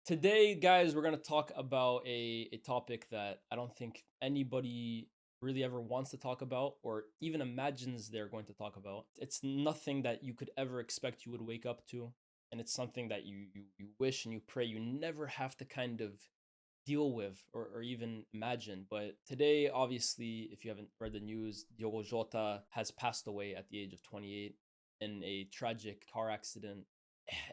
Today, guys, we're going to talk about a topic that I don't think anybody really ever wants to talk about or even imagines they're going to talk about. It's nothing that you could ever expect you would wake up to. And it's something that you wish and you pray you never have to kind of deal with or even imagine. But today, obviously, if you haven't read the news, Diogo Jota has passed away at the age of 28 in a tragic car accident.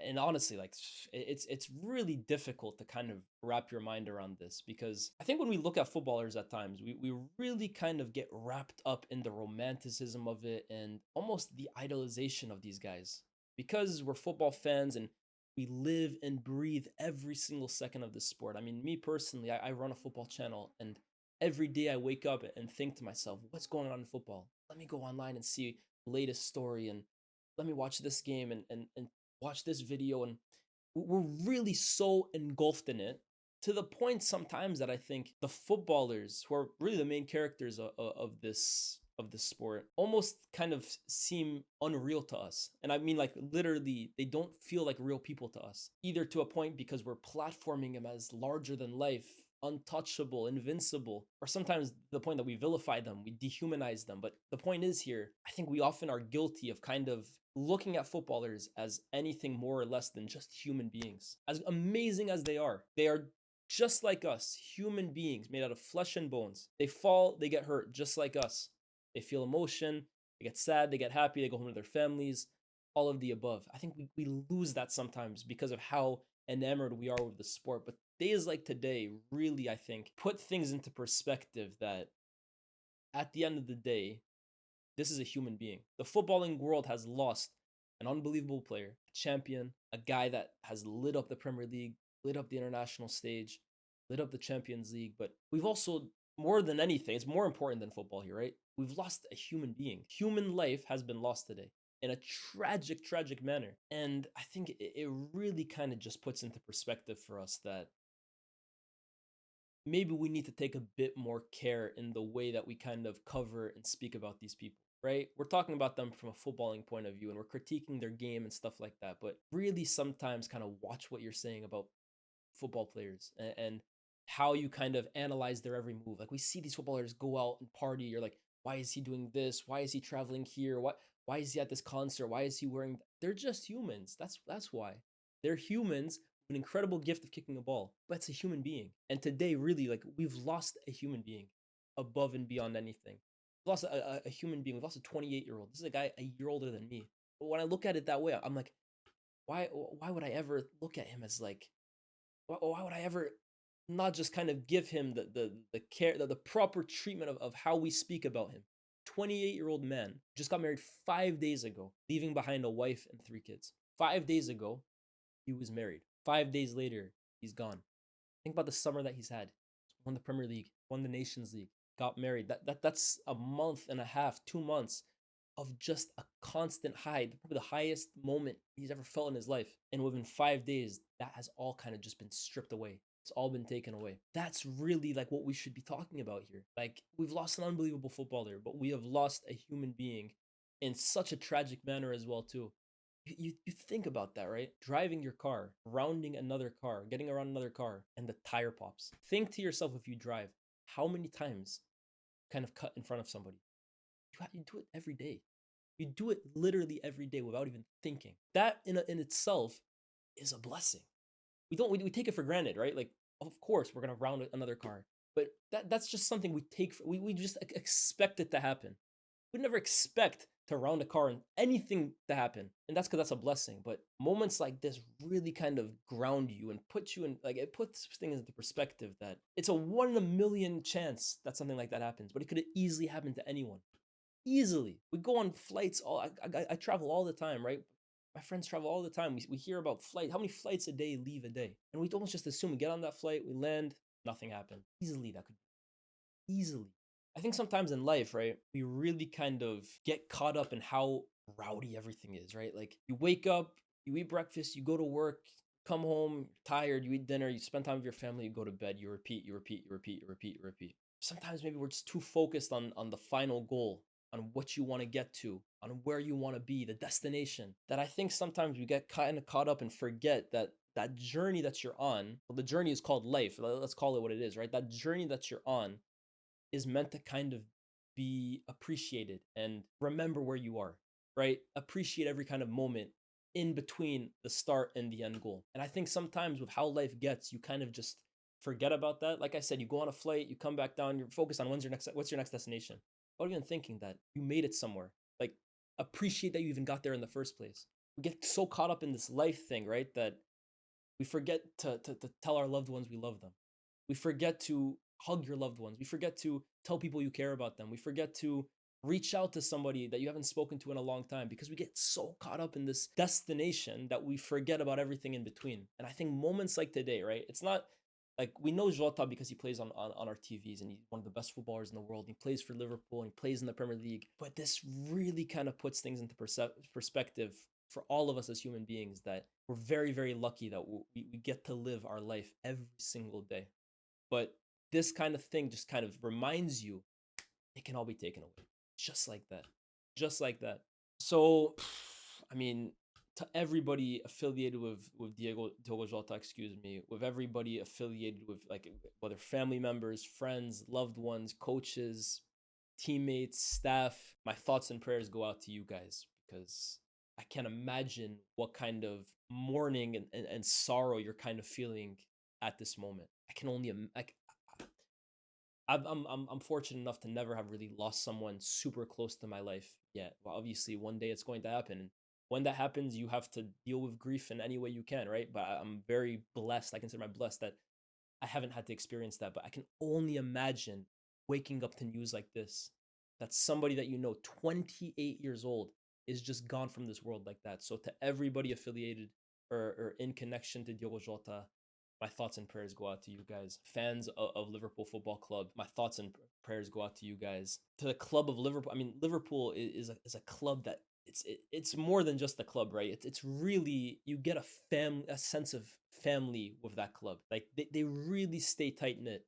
And honestly, like it's really difficult to kind of wrap your mind around this because I think when we look at footballers at times, we really kind of get wrapped up in the romanticism of it and almost the idolization of these guys because we're football fans and we live and breathe every single second of this sport. I mean, me personally, I run a football channel, and every day I wake up and think to myself, what's going on in football? Let me go online and see the latest story, and let me watch this game and watch this video. And we're really so engulfed in it to the point sometimes that I think the footballers who are really the main characters of this sport almost kind of seem unreal to us. And I mean, like, literally, they don't feel like real people to us, either to a point because we're platforming them as larger than life, untouchable, invincible, or sometimes the point that we vilify them, we dehumanize them. But the point is here, I think we often are guilty of kind of looking at footballers as anything more or less than just human beings. As amazing as they are just like us, human beings made out of flesh and bones. They fall, they get hurt just like us. They feel emotion, they get sad, they get happy, they go home to their families, all of the above. I think we lose that sometimes because of how enamored we are with the sport. But days like today really, I think, put things into perspective that at the end of the day, this is a human being. The footballing world has lost an unbelievable player, a champion, a guy that has lit up the Premier League, lit up the international stage, lit up the Champions League. But we've also, more than anything, it's more important than football here, right? We've lost a human being. Human life has been lost today in a tragic, tragic manner. And I think it really kind of just puts into perspective for us that maybe we need to take a bit more care in the way that we kind of cover and speak about these people, right? We're talking about them from a footballing point of view and we're critiquing their game and stuff like that. But really, sometimes kind of watch what you're saying about football players and how you kind of analyze their every move. Like, we see these footballers go out and party. You're like, why is he doing this? Why is he traveling here? Why is he at this concert? Why is he wearing? They're just humans. That's why. They're humans with an incredible gift of kicking a ball, but it's a human being. And today, really, like, we've lost a human being above and beyond anything. We've lost a human being. We've lost a 28-year-old. This is a guy a year older than me. But when I look at it that way, I'm like, why would I ever look at him as like, why would I ever not just kind of give him the care, the proper treatment of how we speak about him? 28-year-old man just got married 5 days ago, leaving behind a wife and 3 kids. 5 days ago, he was married. 5 days later, he's gone. Think about the summer that he's had. Won the Premier League, won the Nations League, got married. That's a month and a half, 2 months of just a constant high, probably the highest moment he's ever felt in his life. And within 5 days, that has all kind of just been stripped away. It's all been taken away. That's really like what we should be talking about here. Like, we've lost an unbelievable footballer, but we have lost a human being in such a tragic manner as well too. You think about that, right? Driving your car, rounding another car, getting around another car, and the tire pops. Think to yourself, if you drive, how many times you kind of cut in front of somebody? You do it every day. You do it literally every day without even thinking. That in itself is a blessing. We take it for granted, right? Like, of course we're gonna round another car, but that's just something we take. We just expect it to happen. We never expect to round a car and anything to happen, and that's because that's a blessing. But moments like this really kind of ground you and put you in, like, it puts things into perspective that it's a 1 in a million chance that something like that happens, but it could have easily happened to anyone. Easily. We go on flights. I travel all the time, right? My friends travel all the time. We hear about flight. How many flights a day leave a day? And we almost just assume we get on that flight, we land, nothing happened. Easily, that could easily. I think sometimes in life, right, we really kind of get caught up in how rowdy everything is, right? Like, you wake up, you eat breakfast, you go to work, come home, tired, you eat dinner, you spend time with your family, you go to bed, you repeat, you repeat, you repeat, you repeat, you repeat. Sometimes maybe we're just too focused on the final goal, on what you want to get to, on where you want to be, the destination, that I think sometimes we get kind of caught up and forget that that journey that you're on, well, the journey is called life. Let's call it what it is, right? That journey that you're on is meant to kind of be appreciated and remember where you are, right? Appreciate every kind of moment in between the start and the end goal. And I think sometimes with how life gets, you kind of just forget about that. Like I said, you go on a flight, you come back down, you're focused on what's your next destination. Not even thinking that you made it somewhere. Like appreciate that you even got there in the first place. We get so caught up in this life thing, right? That we forget to tell our loved ones we love them. We forget to hug your loved ones. We forget to tell people you care about them. We forget to reach out to somebody that you haven't spoken to in a long time because we get so caught up in this destination that we forget about everything in between. And I think moments like today, right? It's not like we know Jota because he plays on our TVs and he's one of the best footballers in the world. He plays for Liverpool and he plays in the Premier League. But this really kind of puts things into perspective for all of us as human beings that we're very, very lucky that we get to live our life every single day. But this kind of thing just kind of reminds you it can all be taken away. Just like that. Just like that. So, I mean, to everybody affiliated with Diogo Jota, excuse me, with everybody affiliated with like whether family members, friends, loved ones, coaches, teammates, staff, my thoughts and prayers go out to you guys because I can't imagine what kind of mourning and sorrow you're kind of feeling at this moment. I can only like I'm fortunate enough to never have really lost someone super close to my life yet. Well, obviously, one day it's going to happen. And when that happens, you have to deal with grief in any way you can, right? But I'm very blessed. I consider myself blessed that I haven't had to experience that. But I can only imagine waking up to news like this, that somebody that you know, 28 years old, is just gone from this world like that. So to everybody affiliated or in connection to Diogo Jota, my thoughts and prayers go out to you guys. Fans of Liverpool Football Club, my thoughts and prayers go out to you guys. To the club of Liverpool, I mean, Liverpool is a club that it's more than just a club, right? It's really you get a sense of family with that club. Like they really stay tight knit.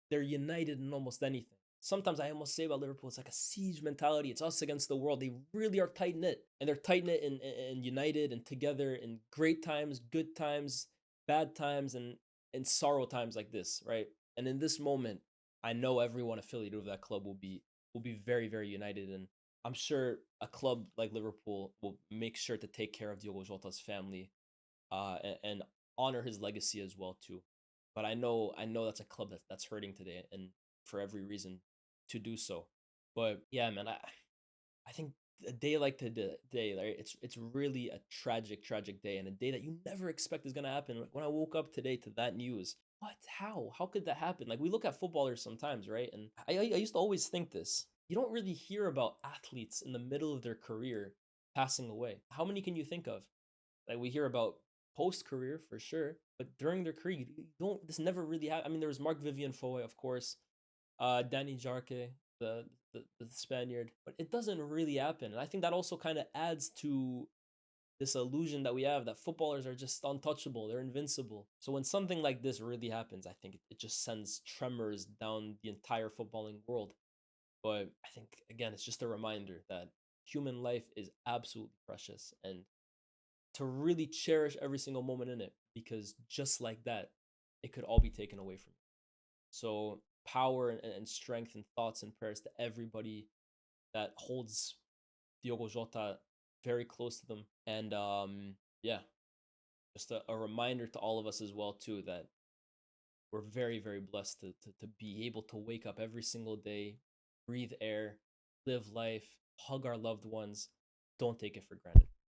They're united in almost anything. Sometimes I almost say about Liverpool, it's like a siege mentality. It's us against the world. They really are tight knit, and they're tight knit and united and together in great times, good times, bad times, and sorrow times like this, right? And in this moment, I know everyone affiliated with that club will be very, very united, and I'm sure a club like Liverpool will make sure to take care of Diogo Jota's family, and honor his legacy as well too. But I know that's a club that's hurting today, and for every reason to do so. But yeah, man, I think a day like today, right? It's really a tragic day, and a day that you never expect is gonna happen. Like when I woke up today to that news, what? How could that happen? Like we look at footballers sometimes, right? And I used to always think this. You don't really hear about athletes in the middle of their career passing away. How many can you think of? Like we hear about post career for sure, but during their career, you don't. This never really happened. I mean, there was Mark Vivian Foy, of course, Danny Jarque, the Spaniard, but it doesn't really happen. And I think that also kind of adds to this illusion that we have that footballers are just untouchable, they're invincible. So when something like this really happens, I think it just sends tremors down the entire footballing world. But I think again, it's just a reminder that human life is absolutely precious and to really cherish every single moment in it because just like that, it could all be taken away from you. So power and strength and thoughts and prayers to everybody that holds Diogo Jota very close to them. And yeah, just a reminder to all of us as well too that we're very, very blessed to be able to wake up every single day, breathe air, live life, hug our loved ones. Don't take it for granted.